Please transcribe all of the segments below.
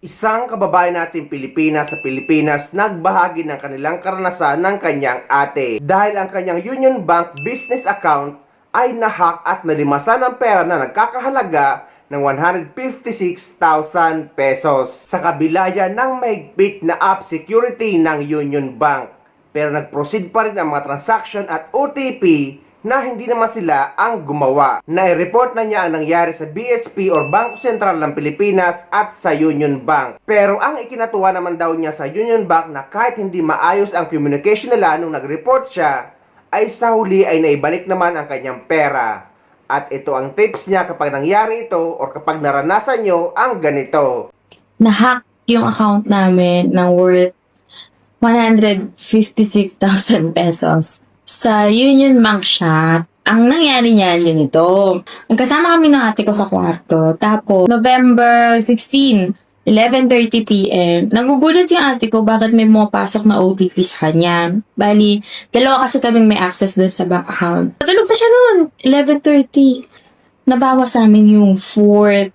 Isang kababayan natin Pilipinas nagbahagi ng kanilang karanasan ng kanyang ate dahil ang kanyang Union Bank business account ay nahack at nalimasan ng pera na nagkakahalaga ng 156,000 pesos. Sa kabila yan ng mahigpit na app security ng Union Bank. Pero nag-proceed pa rin ang mga transaction at OTP na hindi naman sila ang gumawa. Nai-report na niya ang nangyari sa BSP or Bangko Sentral ng Pilipinas at sa Union Bank. Pero ang ikinatuwa naman daw niya sa Union Bank na kahit hindi maayos ang communication nila nung nag-report siya, ay sa huli ay naibalik naman ang kanyang pera. At ito ang tips niya kapag nangyari ito or kapag naranasan nyo ang ganito. Nahack yung account namin ng worth 156,000 pesos. Sa Union Bank siya, ang nangyari niyan ganito. Nagkasama kami ng ate ko sa kwarto. Tapos, November 16, 11:30 p.m. Nagugulat yung ate ko bakit may pumapasok na OTP sa kanya. Bali, dalawa kasi kaming may access doon sa bank account. Natulog pa siya noon. 11:30. Nabawas sa amin yung 1,000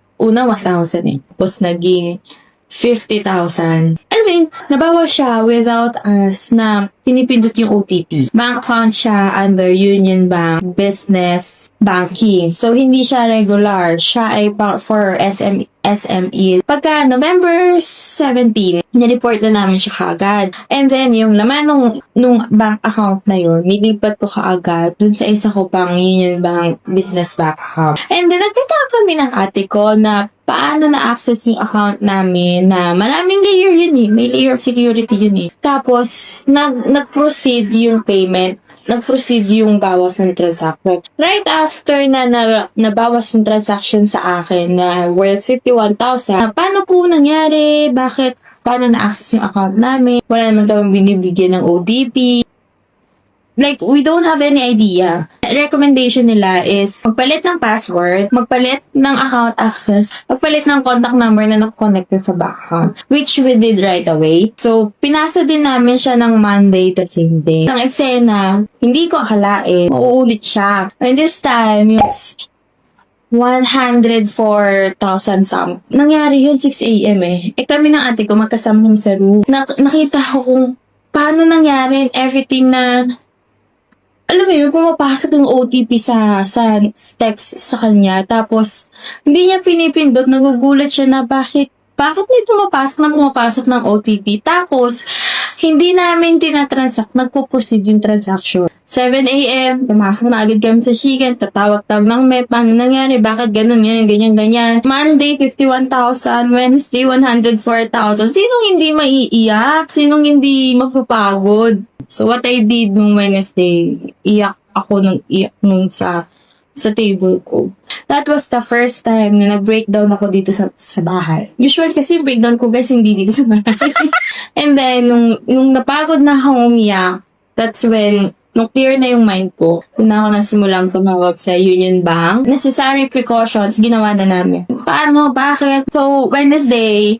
eh. Tapos naging 50,000. I mean, nabawas siya without us na pinipindot yung OTP. Bank account siya under Union Bank Business Banking. So, hindi siya regular. Siya ay for SMEs. Pagka November 17, nireport na namin siya kaagad. And then, yung laman nung bank account na yun, nilipat ko kaagad dun sa isa ko pang Union Bank Business Bank account. And then, nagtataka kami ng ate ko na paano na-access yung account namin na maraming layer yun eh. May layer of security yun eh. Tapos, nag-proceed yung payment. Nag-proceed yung bawas ng transaction. Right after na nabawas yung transaction sa akin na worth 51,000, paano po nangyari? Paano na-access yung account namin? Wala naman daw binibigyan ng OTP. Like, we don't have any idea. Recommendation nila is magpalit ng password, magpalit ng account access, magpalit ng contact number na nakakonnected sa bank account, which we did right away. So, pinasa din namin siya ng Monday the same day. Ang eksena, hindi ko akalain, mauulit siya. And this time, it's 104,000 some. Nangyari yun 6 a.m. eh. Kami ng ate ko magkasama kami sa room. Nakita ko kung paano nangyari everything na alam mo yun, pumapasok yung OTP sa text sa kanya. Tapos, hindi niya pinipindot. Nagugulat siya na bakit may pumapasok ng OTP. Tapos, hindi namin tinatransact. Nagpo-proceed yung transaction. 7 a.m., pumasok na agad kami sa Shiken. Tatawag-tawag ng may, paano nangyari? Bakit ganun, ganyan. Monday, 51,000. Wednesday, 104,000. Sinong hindi maiiyak? Sinong hindi mapapagod? So, what I did nung Wednesday, iyak nung sa table ko. That was the first time na nag-breakdown ako dito sa bahay. Usually kasi breakdown ko guys, hindi dito sa bahay. And then, nung napagod na akong umiyak, that's when, nung clear na yung mind ko, doon ako nagsimulang tumawag sa Union Bank. Necessary precautions, ginawa na namin. Paano? Bakit? So, Wednesday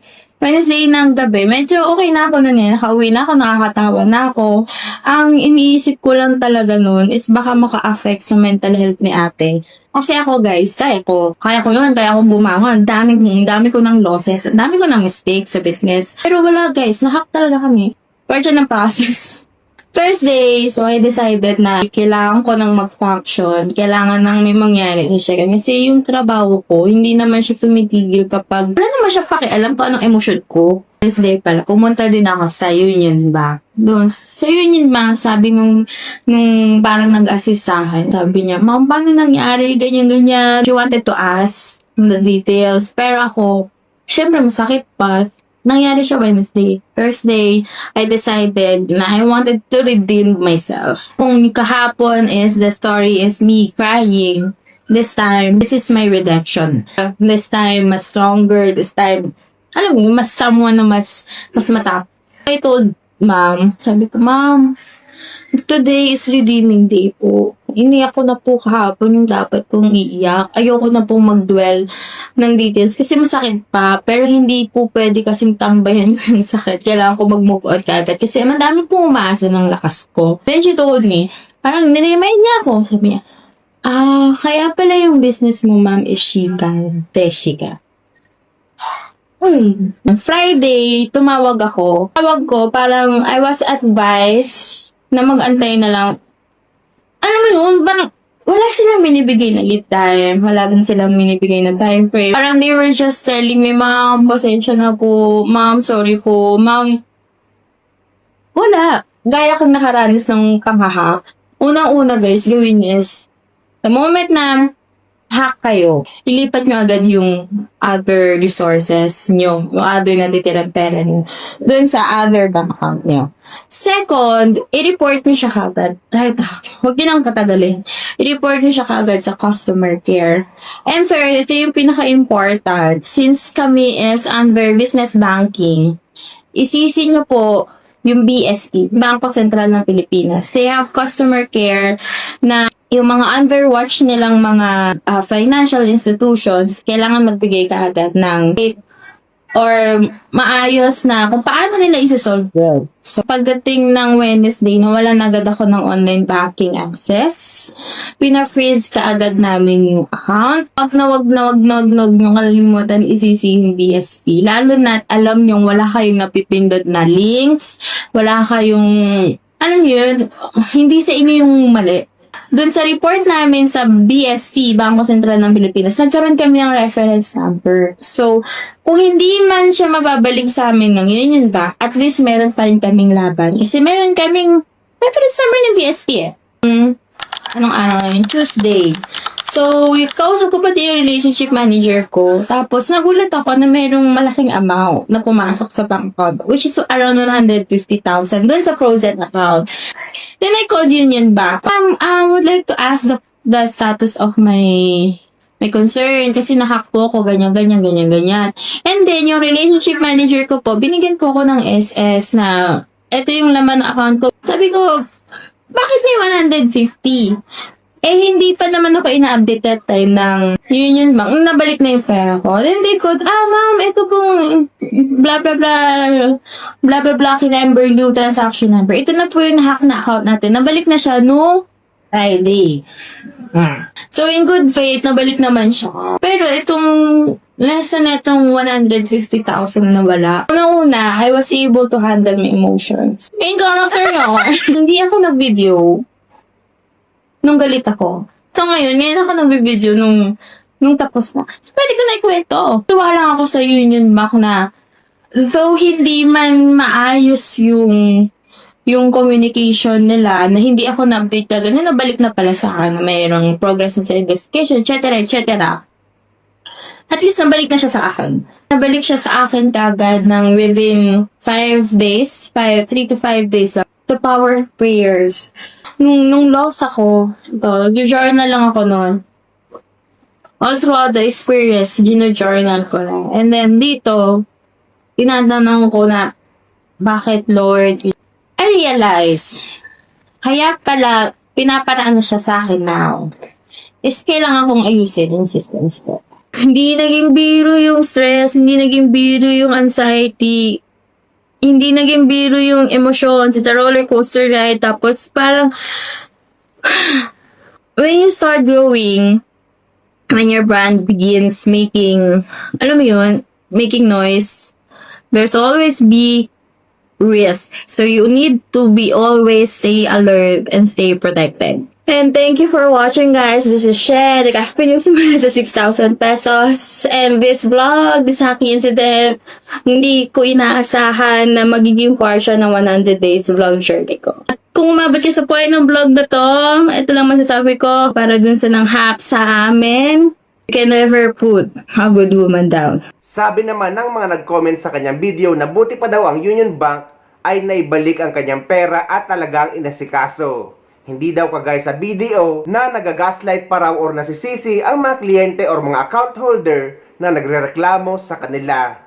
ng gabi, medyo okay na ako nun eh. Nakauwi na ako, nakakatawa na ako. Ang iniisip ko lang talaga nun is baka maka-affect sa mental health ni ate. Kasi ako guys, kaya ko yun, kaya akong bumangon. Ang dami ko ng losses, ang dami ko ng mistakes sa business. Pero wala guys, nahack talaga kami. Part ng process. Thursday, so I decided na kailangan ko nang mag-function. Kailangan nang may mangyari siya. Kasi yung trabaho ko, hindi naman siya tumitigil kapag wala naman siya pakialam kung anong emosyon ko. Thursday pala, pumunta din ako sa Union Bank. Doon, sa Union Bank, sabi nung parang nag-assist sa akin, sabi niya, Ma'am, paano nangyari? Ganyan. She wanted to ask the details. Pero ako, syempre masakit pa. Nangyari siya Wednesday. Thursday, I decided na I wanted to redeem myself. Kung kahapon the story is me crying, this time, this is my redemption. This time, mas stronger. This time, alam mo, mas someone na mas matap. I told mom, sabi ko, Mom, today is redeeming day po. Iniyak ko na po kahapon yung dapat kong iiyak. Ayoko na pong mag-dwell ng details kasi masakit pa. Pero hindi po pwede kasing tambayan ko yung sakit. Kailangan ko mag-move on kagad kasi madami pong umaasa ng lakas ko. Then she told me, parang niremind niya ako. Sabi niya, kaya pala yung business mo, ma'am, is Shika. Teshika. Friday, tumawag ako. Tawag ko, parang I was advised na mag-antay na lang. Alam mo yun, parang wala silang binibigay na lead time. Wala din silang binibigay na time frame. Parang they were just telling me, ma'am, pasensya na po. Ma'am, sorry po. Ma'am, wala. Gaya kong nakaranas ng panghahack. Unang-una guys, gawin niyo is, the moment na hack kayo, ilipat nyo agad yung other resources nyo, yung other natitirang pera nyo, dun sa other bank account nyo. Second, i-report nyo siya kagad. Right, huwag nyo nang patagalin. I-report nyo siya kagad sa customer care. And third, ito yung pinaka-important. Since kami is under business banking, isisi nyo po yung BSP, Bangko Sentral ng Pilipinas. They have customer care na yung mga underwatch nilang mga financial institutions, kailangan magbigay ka agad ng or maayos na kung paano nila isa-solve yun. So, pagdating ng Wednesday, nawalan agad ako ng online banking access. Pina-freeze ka agad namin yung account. Wag na wag yung kalimutan isisi yung BSP. Lalo na alam nyo, wala kayong napipindot na links, wala kayong, alam yun, hindi sa inyo yung mali. Doon sa report namin sa BSP, Bangko Sentral ng Pilipinas, nagkaroon kami ng reference number. So, kung hindi man siya mababalik sa amin ng Union Bank, at least meron pa rin kaming laban. Kasi meron kaming reference number ng BSP eh. Anong araw yun? Tuesday. So, kausap ko pati yung relationship manager ko. Tapos, nagulat ako na merong malaking amount na pumasok sa bank account, which is around 150,000 doon sa frozen account. Then, I called Union Bank. I would like to ask the status of my concern kasi nahack po ako, ganyan. And then, yung relationship manager ko po, binigyan po ako ng SS na ito yung laman ng account ko. Sabi ko, bakit may 150? Eh, hindi pa naman ako ina-update that time ng Union Bank. Nabalik na yung pera ko. Then they called, ma'am, ito pong blah, blah, blah, blah, blah, blah, number, new transaction number. Ito na po yung hack na account natin. Nabalik na siya, no Friday. So, in good faith, nabalik naman siya. Pero itong nasa netong 150,000 na wala. Una-una, I was able to handle my emotions. In character ako. Hindi ako nag-video nung galit ako. So ngayon ako nag-video nung tapos na. So, pwede ko na ikwento. Tuwa lang ako sa Union Bank na though hindi man maayos yung communication nila, na hindi ako na-update agad, na nabalik na pala sa akin na mayroong progress na sa investigation, etc. At least nabalik na siya sa akin. Nabalik siya sa akin kagad ng within 5 days, 3 to 5 days lang. The power of prayers. Nung loss ako, nag-journal lang ako noon. All throughout the experience, gino-journal ko lang. And then dito, tinatanong ko na, bakit Lord? I realize, kaya pala, pinaparaan na siya sa akin now, is kailangan kong ayusin yung systems ko. Hindi naging biro yung stress, hindi naging biro yung anxiety, hindi naging biro yung emotions. It's a roller coaster ride. Tapos parang when you start growing, when your brand begins making, alam mo yun, making noise, there's always be risk. So you need to be always stay alert and stay protected. And thank you for watching, guys. This is Shed. Nag-afpin yung sumula sa 6,000 pesos. And this vlog, this happy incident, hindi ko inaasahan na magiging part siya ng 100 days vlog journey ko. At kung umabot ka sa point ng vlog na to, ito lang masasabi ko para dun sa nang hack sa amin. You can never put a good woman down. Sabi naman ng mga nag-comment sa kanyang video na buti pa daw ang Union Bank ay naibalik ang kanyang pera at talagang inasikaso. Hindi daw kagaya sa video na nagagaslight pa raw or nasisisi ang mga kliyente or mga account holder na nagrereklamo sa kanila.